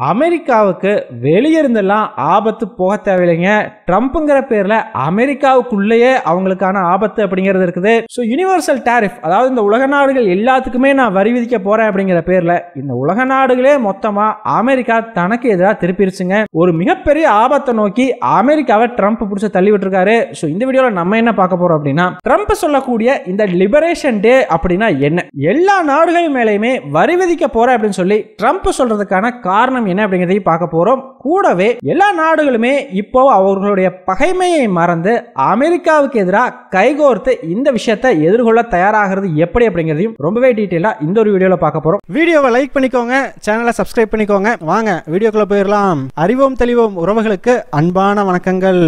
அமெரிக்காவுக்கு வெளியிருந்தெல்லாம் ஆபத்து போக தேவையில்லைங்க. ட்ரம்ப்ங்கிற பேர்ல அமெரிக்காவுக்குள்ளேயே அவங்களுக்கான ஆபத்து அப்படிங்கிறது இருக்குது. ஸோ யூனிவர்சல் டாரிஃப், அதாவது இந்த உலக நாடுகள் எல்லாத்துக்குமே நான் வரி விதிக்க போறேன் அப்படிங்கிற பேர்ல இந்த உலக நாடுகளே மொத்தமா அமெரிக்கா தனக்கு எதிராக திருப்பிருச்சுங்க. ஒரு மிகப்பெரிய ஆபத்தை நோக்கி அமெரிக்காவை ட்ரம்ப் பிடிச்ச தள்ளி விட்டுருக்காரு. ஸோ இந்த வீடியோல நம்ம என்ன பார்க்க போறோம் அப்படின்னா, ட்ரம்ப் சொல்லக்கூடிய இந்த லிபரேஷன் டே அப்படின்னா என்ன, எல்லா நாடுகள் மேலேயுமே வரி விதிக்க போறேன் அப்படின்னு சொல்லி ட்ரம்ப் சொல்றதுக்கான காரணம் என்ன அப்படிங்கிறதையும் பார்க்க போறோம். கூடவே எல்லா நாடுகளுமே இப்போ அவர்களுடைய பகைமையை மறந்து அமெரிக்காவுக்கு எதிராக கைகோர்த்து இந்த விஷயத்தை எதிர்கொள்ள தயாராகிறது எப்படி அப்படிங்கிறதையும் ரொம்பவே டீட்டெயிலா இந்த ஒரு வீடியோல பார்க்க போறோம். வீடியோவை லைக் பண்ணிக்கோங்க, சேனலை சப்ஸ்கிரைப் பண்ணிக்கோங்க. வாங்க வீடியோக்குள்ள போயிடலாம். அறிவோம் தெளிவோம் உறவுகளுக்கு அன்பான வணக்கங்கள்.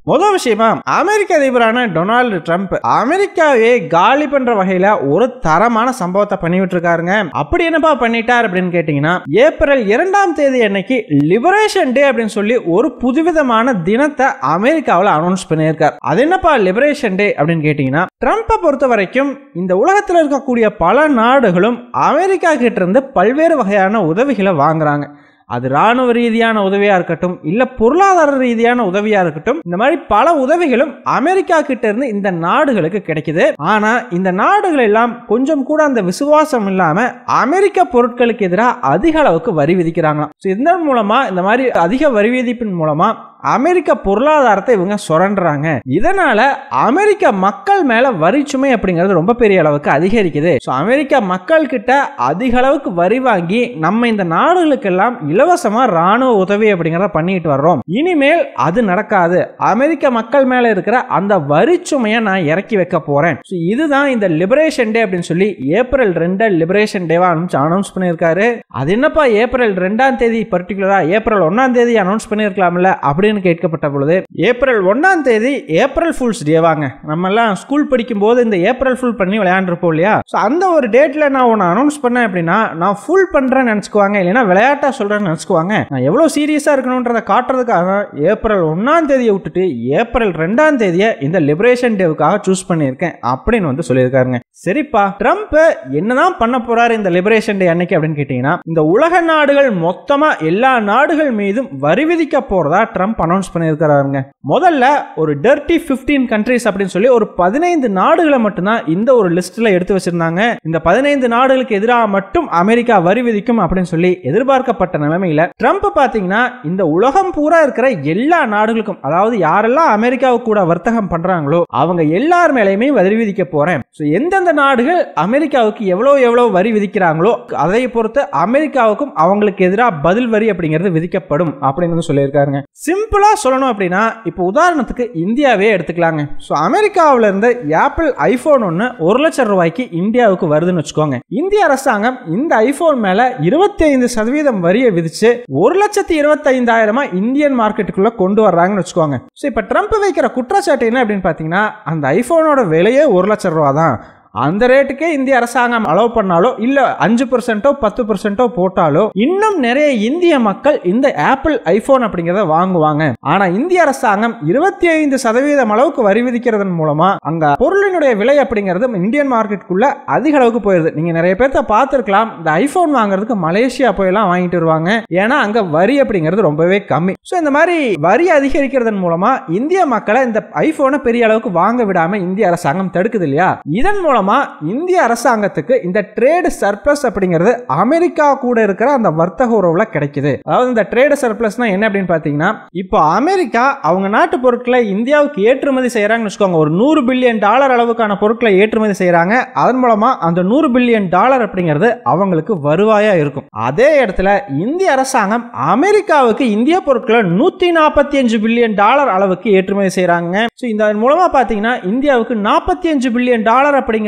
முதல் விஷயமா, அமெரிக்க அதிபரான டொனால்டு ட்ரம்ப் அமெரிக்காவே காலி பண்ற வகையில ஒரு தரமான சம்பவத்தை பண்ணிவிட்டு இருக்காருங்க. அப்படி என்னப்பா பண்ணிட்டார் அப்படின்னு கேட்டீங்கன்னா, ஏப்ரல் 2ஆம் தேதி அன்னைக்கு லிபரேஷன் டே அப்படின்னு சொல்லி ஒரு புதுவிதமான தினத்தை அமெரிக்காவில் அனௌன்ஸ் பண்ணியிருக்கார். அது என்னப்பா லிபரேஷன் டே அப்படின்னு கேட்டீங்கன்னா, ட்ரம்பை பொறுத்த வரைக்கும் இந்த உலகத்தில் இருக்கக்கூடிய பல நாடுகளும் அமெரிக்கா கிட்ட இருந்து பல்வேறு வகையான உதவிகளை வாங்குறாங்க. அது ராணுவ ரீதியான உதவியா இருக்கட்டும், இல்ல பொருளாதார ரீதியான உதவியா இருக்கட்டும், இந்த மாதிரி பல உதவிகளும் அமெரிக்கா கிட்ட இருந்து இந்த நாடுகளுக்கு கிடைக்குது. ஆனா இந்த நாடுகள் எல்லாம் கொஞ்சம் கூட அந்த விசுவாசம் இல்லாம அமெரிக்க பொருட்களுக்கு எதிராக அதிக அளவுக்கு வரி விதிக்கிறாங்களாம். இதன் மூலமா, இந்த மாதிரி அதிக வரி விதிப்பின் மூலமா அமெரிக்க பொருளாதாரத்தை இவங்க சுரண்டுறாங்க. இதனால அமெரிக்க மக்கள் மேல வரி சுமை அப்படிங்கிறது ரொம்ப பெரிய அளவுக்கு அதிகரிக்குது. அமெரிக்க மக்கள் கிட்ட அதிக அளவுக்கு வரி வாங்கி நம்ம இந்த நாடுகளுக்கு எல்லாம் இலவசமா ராணுவ உதவி அப்படிங்கறத பண்ணிட்டு வர்றோம். இனிமேல் அது நடக்காது. அமெரிக்க மக்கள் மேல இருக்கிற அந்த வரி சுமையை நான் இறக்கி வைக்க போறேன். இதுதான் இந்த லிபரேஷன் டே அப்படின்னு சொல்லி ஏப்ரல் 2 லிபரேஷன் டேவா அனௌன்ஸ் பண்ணியிருக்காரு. அது என்னப்பா ஏப்ரல் 2ஆம் தேதி பர்டிகுலரா ஏப்ரல் 1ஆம் தேதி அனௌன்ஸ் பண்ணியிருக்கலாம்ல அப்படின்னு கேட்கப்பட்ட பொழுது, ஏப்ரல் 1ஆம் தேதி ஏப்ரல் ஃபூல்ஸ் டே வாங்க. நம்ம எல்லாம் ஸ்கூல் படிக்கும் போது இந்த ஏப்ரல் ஃபுல் பண்ணி விளையாண்டுருப்போம் இல்லையா? அந்த ஒரு டேட்ல நான் ஒன்னு அனௌன்ஸ் பண்ணேன் அப்படின்னா, நான் ஃபுல் பண்றேன்னு நினைச்சுக்குவாங்க, இல்லைன்னா விளையாட்டா சொல்றேன்னு நினைச்சுக்குவாங்க. நான் எவ்வளவு சீரியஸா இருக்கணும்ன்றதை காட்டுறதுக்காக ஏப்ரல் 1ஆம் தேதியை விட்டுட்டு ஏப்ரல் 2ஆம் தேதியை இந்த லிபரேஷன் டேவுக்காக சூஸ் பண்ணியிருக்கேன் அப்படின்னு வந்து சொல்லியிருக்காருங்க. சரிப்பா, ட்ரம்ப் என்னதான் பண்ண போறாரு இந்த லிபரேஷன் டே அன்னைக்கு அப்படின்னு கேட்டீங்கன்னா, இந்த உலக நாடுகள் மொத்தமா எல்லா நாடுகள் மீதும் வரி விதிக்க போறதா ட்ரம்ப் அனௌன்ஸ் பண்ணியிருக்காருங்க. முதல்ல ஒரு டர்ட்டி 15 கண்ட்ரீஸ் அப்படின்னு சொல்லி ஒரு 15 நாடுகளை மட்டும்தான் இந்த ஒரு லிஸ்ட்ல எடுத்து வச்சிருந்தாங்க. இந்த 15 நாடுகளுக்கு எதிராக மட்டும் அமெரிக்கா வரி விதிக்கும் அப்படின்னு சொல்லி எதிர்பார்க்கப்பட்ட நிலைமையில ட்ரம்ப் பாத்தீங்கன்னா இந்த உலகம் பூரா இருக்கிற எல்லா நாடுகளுக்கும், அதாவது யாரெல்லாம் அமெரிக்காவுக்கு கூட வர்த்தகம் பண்றாங்களோ அவங்க எல்லார் மேலேயுமே வரி விதிக்க போறேன். எந்தெந்த நாடுகள் அமெரிக்காவுக்கு எவ்வளவு வரி விதிக்கிறாங்களோ அதை பொறுத்து அமெரிக்காவுக்கும் அவங்களுக்கு எதிராக பதில் வரி அப்படிங்கிறது விதிக்கப்படும் அப்படின்னு சொல்லியிருக்காருங்க. சிம்பிளா சொல்லணும் அப்படின்னா, இப்போ உதாரணத்துக்கு இந்தியாவே எடுத்துக்கலாங்க. அமெரிக்காவில இருந்து ஆப்பிள் ஐபோன் ஒன்னு 1 லட்சம் ரூபாய்க்கு இந்தியாவுக்கு வருதுன்னு வச்சுக்கோங்க. இந்திய அரசாங்கம் இந்த ஐபோன் மேல 25% வரியை விதிச்சு 1,25,000 இந்தியன் மார்க்கெட்டுக்குள்ள கொண்டு வர்றாங்கன்னு வச்சுக்கோங்க. இப்ப ட்ரம்ப் வைக்கிற குற்றச்சாட்டு என்ன அப்படின்னு பாத்தீங்கன்னா, அந்த ஐபோனோட விலையே 1 லட்சம் ரூபா தான். அந்த ரேட்டுக்கே இந்திய அரசாங்கம் அலோவ் பண்ணாலோ இல்ல 5% 10% போட்டாலோ இன்னும் நிறைய இந்திய மக்கள் இந்த ஆப்பிள் ஐபோன் அப்படிங்கறத வாங்குவாங்க. ஆனா இந்திய அரசாங்கம் 25% அளவுக்கு வரி விதிக்கிறதன் மூலமா அங்க பொருளினுடைய விலை அப்படிங்கிறது இந்தியன் மார்க்கெட்டுக்குள்ள அதிக அளவுக்கு போயிருது. நீங்க நிறைய பேர்த்த பார்த்திருக்கலாம், இந்த ஐபோன் வாங்குறதுக்கு மலேசியா போயெல்லாம் வாங்கிட்டு வருவாங்க. ஏன்னா அங்க வரி அப்படிங்கிறது ரொம்பவே கம்மி. இந்த மாதிரி வரி அதிகரிக்கிறதன் மூலமா இந்திய மக்களை இந்த ஐபோனை பெரிய அளவுக்கு வாங்க விடாம இந்திய அரசாங்கம் தடுக்குது இல்லையா? இதன் மூலமா இந்திய அரசாங்கத்துக்கு இந்த ட்ரேட் சர்ப்ளஸ் அப்படிங்கிறது அமெரிக்கா கூட இருக்கிற அந்த வர்த்தக உறவுல கிடைக்குது. அதாவது இந்த ட்ரேட் சர்ப்ளஸ்னா என்ன அப்படின்னு பாத்தீங்கன்னா, இப்போ அமெரிக்கா அவங்க நாட்டு பொருட்களை இந்தியாவுக்கு ஏற்றுமதி செய்யறாங்கன்னு வச்சுக்கோங்க. ஒரு $100 பில்லியன் அளவுக்கான பொருட்களை ஏற்றுமதி செய்யறாங்க. அதன் மூலமா அந்த $100 பில்லியன் அப்படிங்கிறது அவங்களுக்கு வருவாயா இருக்கும். அதே இடத்துல இந்திய அரசாங்கம் அமெரிக்காவுக்கு இந்திய பொருட்களை $145 பில்லியன் அளவுக்கு ஏற்றுமதி செய்யறாங்க. இதன் மூலமா பாத்தீங்கன்னா இந்தியாவுக்கு $45 பில்லியன் அப்படிங்கிறது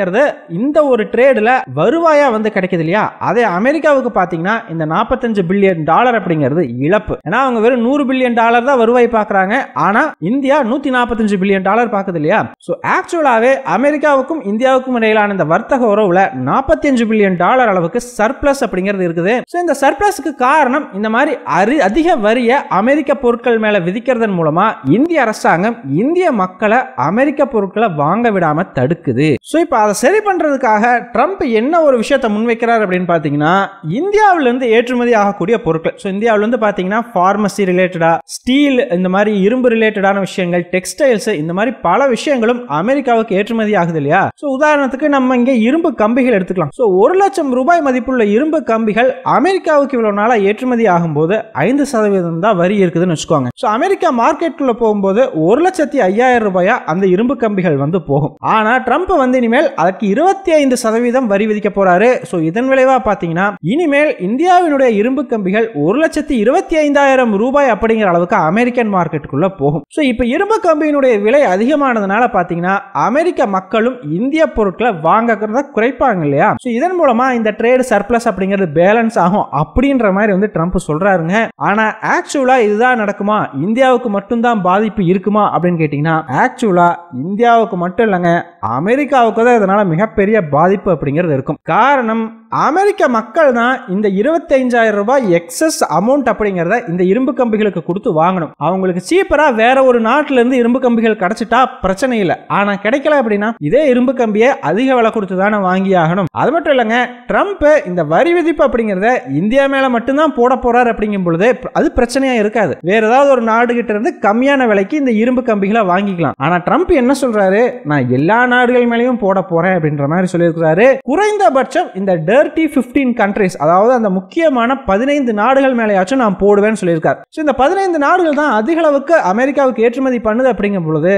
இந்த ஒரு ட்ரேட்ல வருவாயா வந்து கிடைக்குது இல்லையா? அதே அமெரிக்காவுக்கு பாத்தீங்கன்னா இந்த $45 பில்லியன் அப்படிங்கிறது இழப்பு. ஏன்னா அவங்க வெறும் $100 பில்லியன் தான் வருவாய் பார்க்கறாங்க. ஆனா இந்தியா $145 பில்லியன் பார்க்குது இல்லையா? ஆக்சுவலாவே அமெரிக்காவுக்கும் இந்தியாவுக்கும் இடையிலான இந்த வர்த்தக உறவுல $45 பில்லியன் அளவுக்கு சர்ப்ளஸ் அப்படிங்கிறது இருக்குது. இந்த சர்ப்ளஸ்க்கு காரணம் இந்த மாதிரி அதிக வரியை அமெரிக்க பொருட்கள் மேல விதிக்கிறதன் மூலமா இந்திய அரசாங்கம் இந்திய மக்களை அமெரிக்க பொருட்களை வாங்க விடாம தடுக்குது. இப்ப அதை சரி பண்றதுக்காக ட்ரம்ப் என்ன ஒரு விஷயத்தை முன்வைக்கிறார் அப்படின்னு பாத்தீங்கன்னா, இந்தியாவிலிருந்து ஏற்றுமதி ஆகக்கூடிய பொருட்கள், இந்தியாவிலிருந்து பாத்தீங்கன்னா பார்மசி ரிலேட்டடா, ஸ்டீல், இந்த மாதிரி இரும்பு ரிலேட்டடான விஷயங்கள், டெக்ஸ்டைல்ஸ், இந்த மாதிரி பல விஷயங்களும் அமெரிக்காவுக்கு ஏற்றுமதி ஆகுது இல்லையா. உதாரணத்துக்கு நம்ம இங்க இரும்பு கம்பிகள் எடுத்துக்கலாம். 1 லட்சம் ரூபாய் மதிப்புள்ள இரும்பு கம்பிகள் அமெரிக்காவுக்கு இவ்வளவு நாளா ஏற்றுமதி ஆகும்போது 5% தான் வரி இருக்குதுன்னு வச்சுக்கோங்க. அமெரிக்கா மார்க்கெட்டுக்குள்ள போகும்போது 1,05,000 ரூபாயா அந்த இரும்பு கம்பிகள் வந்து போகும். ஆனா ட்ரம்ப் வந்து இனிமேல் அதற்கு 25% வரி விதிக்க போறாரு. இதன் விளைவா பாத்தீங்கன்னா இனிமேல் இந்தியாவினுடைய இரும்பு கம்பிகள் 1,25,000 ரூபாய் அப்படிங்கிற அளவுக்கு அமெரிக்கன் மார்க்கெட்டுக்குள்ள போகும். இப்ப இரும்பு கம்பியினுடைய விலை அதிகமானதுனால பாத்தீங்கன்னா அமெரிக்க மக்களும் இந்திய பொருட்களை வாங்கறத குறைப்பாங்க இல்லையா. இதன் மூலமா இந்த ட்ரேட் சர்ப்ளஸ் அப்படிங்கிறது பேலன்ஸ் ஆகும் அப்படின்ற மாதிரி வந்து ட்ரம்ப் சொல்றாருங்க. ஆனா ஆக்சுவலா இதுதான் நடக்குமா, இந்தியாவுக்கு மட்டும் தான் பாதிப்பு இருக்குமா அப்படின்னு கேட்டீங்கன்னா, ஆக்சுவலா இந்தியாவுக்கு மட்டும் இல்லைங்க, அமெரிக்காவுக்கு தான் இதனால மிகப்பெரிய பாதிப்பு அப்படிங்கிறது இருக்கும். காரணம், அமெரிக்க மக்கள் தான் இந்த 25,000 ரூபாய் எக்ஸஸ் அமௌண்ட் அப்படிங்கறத இந்த இரும்பு கம்பிகளுக்கு கொடுத்து வாங்கணும். அவங்களுக்கு சீப்பரா வேற ஒரு நாட்டில இருந்து இரும்பு கம்பிகள் கிடைச்சிட்டா பிரச்சனை இல்லை. ஆனா கிடைக்கல அப்படின்னா இதே இரும்பு கம்பியை அதிக விலை கொடுத்து தானே வாங்கி ஆகணும். அது மட்டும் இல்லைங்க, ட்ரம்ப் இந்த வரி விதிப்பு அப்படிங்கறத இந்தியா மேல மட்டும்தான் போட போறாரு அப்படிங்கும் பொழுது அது பிரச்சனையா இருக்காது. வேற ஏதாவது ஒரு நாடு கிட்ட இருந்து கம்மியான விலைக்கு இந்த இரும்பு கம்பிகளை வாங்கிக்கலாம். ஆனா ட்ரம்ப் என்ன சொல்றாரு, நான் எல்லா நாடுகள் மேலேயும் போட போறேன் அப்படின்ற மாதிரி சொல்லியிருக்கிறாரு. குறைந்தபட்சம் இந்த டர்ட்டி 15 கண்ட்ரீஸ், அதாவது அந்த முக்கியமான 15 நாடுகள் மேலேயாச்சும் நான் போடுவேன்னு சொல்லியிருக்காரு. இந்த 15 நாடுகள் தான் அதிக அளவுக்கு அமெரிக்காவுக்கு ஏற்றுமதி பண்ணுது அப்படிங்கும் பொழுது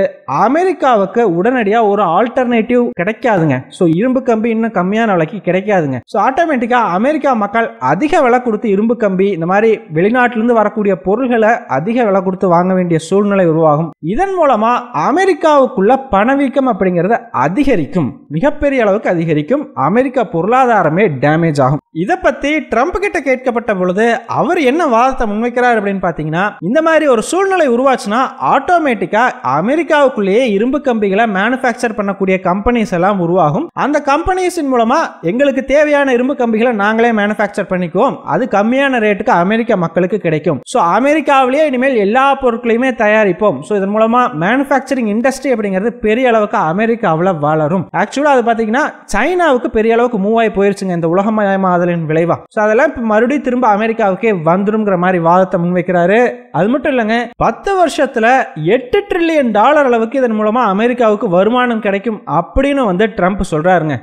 அமெரிக்காவுக்கு உடனடியா ஒரு ஆல்டர்னேட்டிவ் கிடைக்காதுங்க. இரும்பு கம்பி இன்னும் கம்மியான விலைக்கு கிடைக்காதுங்க. ஆட்டோமேட்டிக்கா அமெரிக்கா மக்கள் அதிக விலை கொடுத்து இரும்பு கம்பி, இந்த மாதிரி வெளிநாட்டிலிருந்து வரக்கூடிய பொருள்களை அதிக விலை கொடுத்து வாங்க வேண்டிய சூழ்நிலை உருவாகும். இதன் மூலமா அமெரிக்காவுக்குள்ள பணவீக்கம் அப்படிங்கிறது அதிகரிக்கும், மிகப்பெரிய அளவுக்கு அதிகரிக்கும். அமெரிக்கா பொருளாதாரமே டேமேஜ் ஆகும். இதை பத்தி ட்ரம்ப் கிட்ட கேட்கப்பட்ட பொழுது அவர் என்ன வாதத்தை முன்வைக்கிறார் அப்படின்னு பாத்தீங்கன்னா, இந்த மாதிரி ஒரு சூழ்நிலை உருவாச்சுன்னா ஆட்டோமேட்டிக்கா அமெரிக்காவுக்குள்ளேயே இரும்பு கம்பிகளை மேனுஃபேக்சர் பண்ணக்கூடிய கம்பெனிஸ் எல்லாம் உருவாகும். அந்த கம்பெனிஸின் மூலமா எங்களுக்கு தேவையான இரும்பு கம்பிகளை நாங்களே மேனுஃபேக்சர் பண்ணிக்குவோம், அது கம்மியான ரேட்டுக்கு அமெரிக்க மக்களுக்கு கிடைக்கும். அமெரிக்காவிலேயே இனிமேல் எல்லா பொருட்களையுமே தயாரிப்போம். இதன் மூலமா மேனுஃபேக்சரிங் இண்டஸ்ட்ரி அப்படிங்கிறது பெரிய அளவுக்கு அமெரிக்காவில் வளரும். ஆக்சுவலா அது பாத்தீங்கன்னா சைனாவுக்கு பெரிய அளவுக்கு மூவ் ஆகி போயிருச்சுங்க இந்த உலகமயமாதலின் விளைவா. அதெல்லாம் மறுபடியும் திரும்ப அமெரிக்காவுக்கே வந்துருங்கிற மாதிரி வாதத்தை முன்வைக்கிறாரு. அது மட்டும் இல்லைங்க, 10 வருஷத்துல $8 டிரில்லியன் அளவுக்கு இதன் மூலமா அமெரிக்காவுக்கு வருமானம் கிடைக்கும் அப்படின்னு வந்து ட்ரம்ப் சொல்றாருங்க.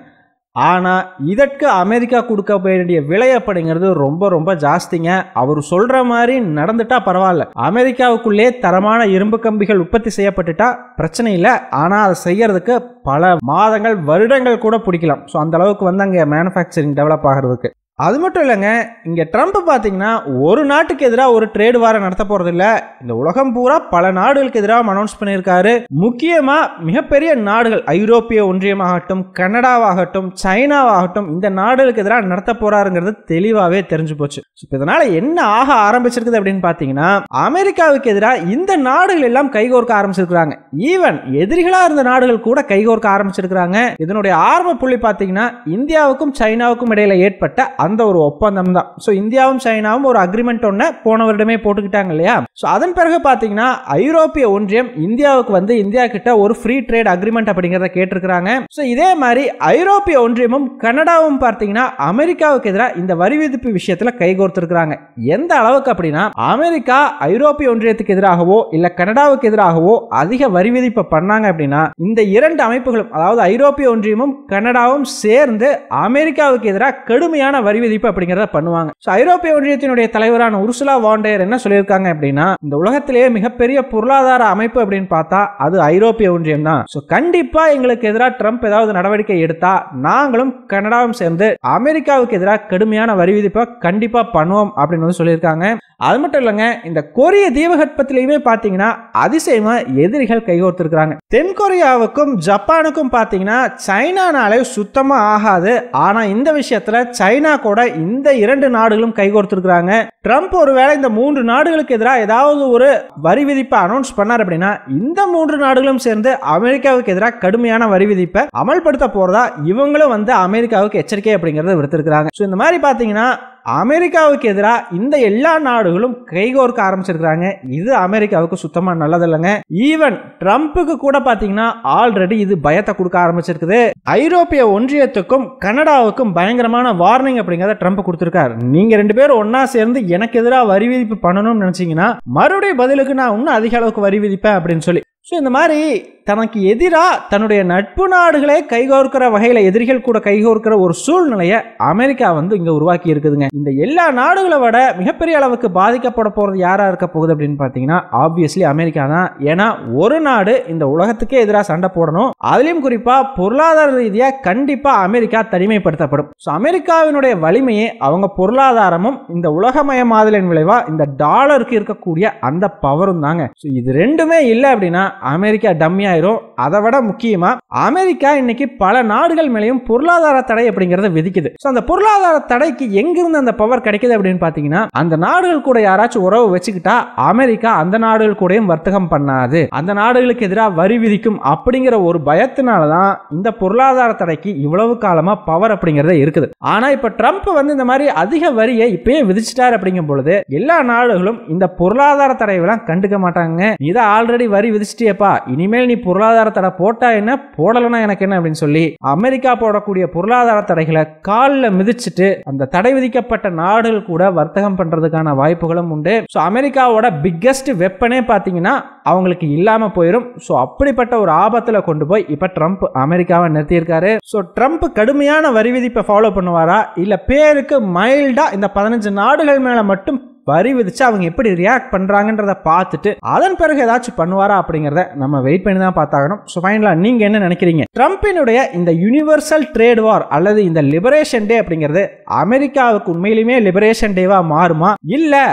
ஆனா இதற்கு அமெரிக்கா கொடுக்க வேண்டிய விலை அப்படிங்கிறது ரொம்ப ரொம்ப ஜாஸ்திங்க. அவர் சொல்ற மாதிரி நடந்துட்டா பரவாயில்ல, அமெரிக்காவுக்குள்ளே தரமான இரும்பு கம்பிகள் உற்பத்தி செய்யப்பட்டுட்டா பிரச்சனை இல்லை. ஆனா அதை செய்யறதுக்கு பல மாதங்கள், வருடங்கள் கூட பிடிக்கலாம். அந்த அளவுக்கு வந்து அங்க மேனுஃபேக்சரிங் டெவலப் ஆகிறதுக்கு. அது மட்டும் இல்லைங்க, இங்க ட்ரம்ப் பாத்தீங்கன்னா ஒரு நாட்டுக்கு எதிராக ஒரு ட்ரேட் வாரம் நடத்த போறது இல்ல, இந்த உலகம் பூரா பல நாடுகளுக்கு எதிராக அனௌன்ஸ் பண்ணியிருக்காரு. முக்கியமா மிகப்பெரிய நாடுகள், ஐரோப்பிய ஒன்றியமாகட்டும், கனடாவாகட்டும், சைனாவாகட்டும், இந்த நாடுகளுக்கு எதிராக நடத்த போறாருங்கிறது தெளிவாவே தெரிஞ்சு போச்சு. இதனால என்ன ஆக ஆரம்பிச்சிருக்குது அப்படின்னு பாத்தீங்கன்னா, அமெரிக்காவுக்கு எதிராக இந்த நாடுகள் எல்லாம் கைகோர்க்க ஆரம்பிச்சிருக்காங்க. ஈவன் எதிரிகளா இருந்த நாடுகள் கூட கைகோர்க்க ஆரம்பிச்சிருக்காங்க. இதனுடைய ஆரம்ப புள்ளி பாத்தீங்கன்னா இந்தியாவுக்கும் சைனாவுக்கும் இடையில ஏற்பட்ட அந்த ஒரு ஒப்பந்தம் தான். இந்தியாவும் சைனாவும் ஒரு அக்ரிமெண்ட் ஒண்ணு போன வருடமே போட்டுக்கிட்டாங்க இல்லையா. அதன் பிறகு பாத்தீங்கன்னா ஐரோப்பிய ஒன்றியம் இந்தியாவுக்கு வந்து இந்தியா கிட்ட ஒரு ஃப்ரீ ட்ரேட் அக்ரிமெண்ட் அப்படிங்கறத கேட்டிருக்காங்க. இதே மாதிரி ஐரோப்பிய ஒன்றியமும் கனடாவும் பார்த்தீங்கன்னா அமெரிக்காவுக்கு எதிராக இந்த வரி விதிப்பு விஷயத்துல கைகோர்த்திருக்காங்க. எந்த அளவுக்கு அப்படின்னா, அமெரிக்கா ஐரோப்பிய ஒன்றியத்துக்கு எதிராகவோ இல்ல கனடாவுக்கு எதிராகவோ அதிக வரி விதிப்பு பண்ணாங்க அப்படின்னா இந்த இரண்டு அமைப்புகளும், அதாவது ஐரோப்பிய ஒன்றியமும் கனடாவும் சேர்ந்து அமெரிக்காவுக்கு எதிராக கடுமையான வரி விதிப்பு அப்படிங்கறத பண்ணுவாங்க. ஐரோப்பிய ஒன்றியத்தினுடைய தலைவரான உர்சுலா வான் டெர் என்ன சொல்லியிருக்காங்க அப்படின்னா, இந்த உலகத்திலேயே மிகப்பெரிய பொருளாதார அமைப்பு அப்படின்னு பார்த்தா அது ஐரோப்பிய ஒன்றியம் தான். கண்டிப்பா எங்களுக்கு எதிராக ட்ரம்ப் ஏதாவது நடவடிக்கை எடுத்தா நாங்களும் கனடாவும் சேர்ந்து அமெரிக்காவுக்கு எதிராக கடுமையான வரி விதிப்பை கண்டிப்பா பண்ணுவோம் அப்படின்னு சொல்லியிருக்காங்க. அது மட்டும் இல்லைங்க, இந்த கொரிய தீபகற்பத்திலையுமே பாத்தீங்கன்னா அதிசயமா எதிரிகள் கைகோர்த்திருக்காங்க. தென்கொரியாவுக்கும் ஜப்பானுக்கும் பாத்தீங்கன்னா சைனானாலே சுத்தமா ஆகாது. ஆனா இந்த விஷயத்துல சைனா கூட இந்த இரண்டு நாடுகளும் கைகோர்த்திருக்காங்க. ட்ரம்ப் ஒருவேளை இந்த 3 நாடுகளுக்கு எதிராக ஏதாவது ஒரு வரி விதிப்பை அனௌன்ஸ் பண்ணார் அப்படின்னா இந்த 3 நாடுகளும் சேர்ந்து அமெரிக்காவுக்கு எதிராக கடுமையான வரி விதிப்பை அமல்படுத்த போறதா இவங்களும் வந்து அமெரிக்காவுக்கு எச்சரிக்கை அப்படிங்கறத விடுத்திருக்காங்க. இந்த மாதிரி பாத்தீங்கன்னா அமெரிக்காவுக்கு எதிராக இந்த எல்லா நாடுகளும் கைகோர்க்க ஆரம்பிச்சிருக்காங்க. இது அமெரிக்காவுக்கு சுத்தமா நல்லதில்லைங்க. ஈவன் ட்ரம்ப்புக்கு கூட பாத்தீங்கன்னா ஆல்ரெடி இது பயத்தை கொடுக்க ஆரம்பிச்சிருக்குது. ஐரோப்பிய ஒன்றியத்துக்கும் கனடாவுக்கும் பயங்கரமான வார்னிங் அப்படிங்கறத ட்ரம்ப் கொடுத்திருக்காரு. நீங்க ரெண்டு பேரும் ஒன்னா சேர்ந்து எனக்கு எதிராக வரி விதிப்பு பண்ணணும்னு நினைச்சீங்கன்னா மறுபடியும் பதிலுக்கு நான் இன்னும் அதிக அளவுக்கு வரி விதிப்பேன் அப்படின்னு சொல்லி. இந்த மாதிரி தனக்கு எதிராக தன்னுடைய நட்பு நாடுகளே கைகோர்க்கிற வகையில் எதிரிகள் கூட கைகோர்க்கிற ஒரு சூழ்நிலையை அமெரிக்கா இங்க உருவாக்கி இருக்குதுங்க. இந்த எல்லா நாடுகளை விட மிகப்பெரிய அளவுக்கு பாதிக்கப்பட போறது யாரா இருக்க போகுது அப்படின்னு பாத்தீங்கன்னா ஆப்வியஸ்லி அமெரிக்கா தான். ஏன்னா ஒரு நாடு இந்த உலகத்துக்கே எதிராக சண்டை போடணும், அதுலயும் குறிப்பா பொருளாதார ரீதியா கண்டிப்பா அமெரிக்கா தனிமைப்படுத்தப்படும். அமெரிக்காவினுடைய வலிமையே அவங்க பொருளாதாரமும் இந்த உலகமயமாதலின் விளைவா இந்த டாலருக்கு இருக்கக்கூடிய அந்த பவரும் தாங்க. இது ரெண்டுமே இல்லை அப்படின்னா அமெரிக்கா டம்மி ஆயிரும். அதை விட முக்கியமா அமெரிக்கா இன்னைக்கு பல நாடுகள் மேலேயும் பொருளாதார தடை அப்படிங்கறத விதிக்குது. அந்த பொருளாதார தடைக்கு எங்கிருந்து அந்த பவர் கிடைக்குது அப்படின்னு பாத்தீங்கன்னா அந்த நாடுகள் கூட யாராச்சும் உறவு வச்சுக்கிட்டா அமெரிக்கா அந்த நாடுகள் கூடயும் வர்த்தகம் பண்ணாது, அந்த நாடுகளுக்கு எதிராக வரி விதிக்கும் அப்படிங்கிற ஒரு பயத்தினாலதான் இந்த பொருளாதார தடைக்கு இவ்வளவு காலமா பவர் அப்படிங்கறத இருக்குது. ஆனா இப்ப ட்ரம்ப் இந்த மாதிரி அதிக வரியை இப்பயே விதிச்சிட்டார் அப்படிங்கும் பொழுது எல்லா நாடுகளும் இந்த பொருளாதார தடையெல்லாம் கண்டுக்க மாட்டாங்க. நீதான் ஆல்ரெடி வரி விதிச்சிட்டியப்பா, இனிமேல் நீ பொருளாதார தடை போட்டா என்ன போடலனா எனக்கு என்ன அப்படின்னு சொல்லி அமெரிக்கா போடக்கூடிய பொருளாதார தடைகளை காலில் மிதிச்சுட்டு அந்த தடை விதிக்கப்பட்ட நாடுகள் கூட வர்த்தகம் பண்றதுக்கான வாய்ப்புகளும் உண்டு. அமெரிக்காவோட பிக்கெஸ்ட் வெப்பனே பாத்தீங்கன்னா அவங்களுக்கு இல்லாம போயிடும். அப்படிப்பட்ட ஒரு ஆபத்துல கொண்டு போய் இப்ப ட்ரம்ப் அமெரிக்காவை நிறுத்தியிருக்காரு. ட்ரம்ப் கடுமையான வரி விதிப்பை ஃபாலோ பண்ணுவாரா இல்ல பேருக்கு மைல்டா இந்த 15 நாடுகள் மேல மட்டும் வரி விதிச்சு அவங்க எப்படி ரியாக்ட் பண்றாங்கன்றத பார்த்துட்டு அதன் பிறகு ஏதாச்சும் பண்ணுவாரா அப்படிங்கறத நம்ம வெயிட் பண்ணி தான் பார்த்தாகணும். ஃபைனலா நீங்க என்ன நினைக்கிறீங்க? ட்ரம்பினுடைய இந்த யுனிவர்சல் ட்ரேட் வார் அல்லது இந்த லிபரேஷன் டே அப்படிங்கிறது அமெரிக்காவுக்கு உண்மையிலுமே லிபரேஷன் டேவா மாறுமா இல்ல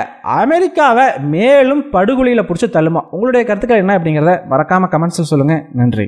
அமெரிக்காவை மேலும் படுகொலியில புடிச்சு தள்ளுமா? உங்களுடைய கருத்துக்கள் என்ன அப்படிங்கறத மறக்காம கமெண்ட்ஸ்ல சொல்லுங்க. நன்றி.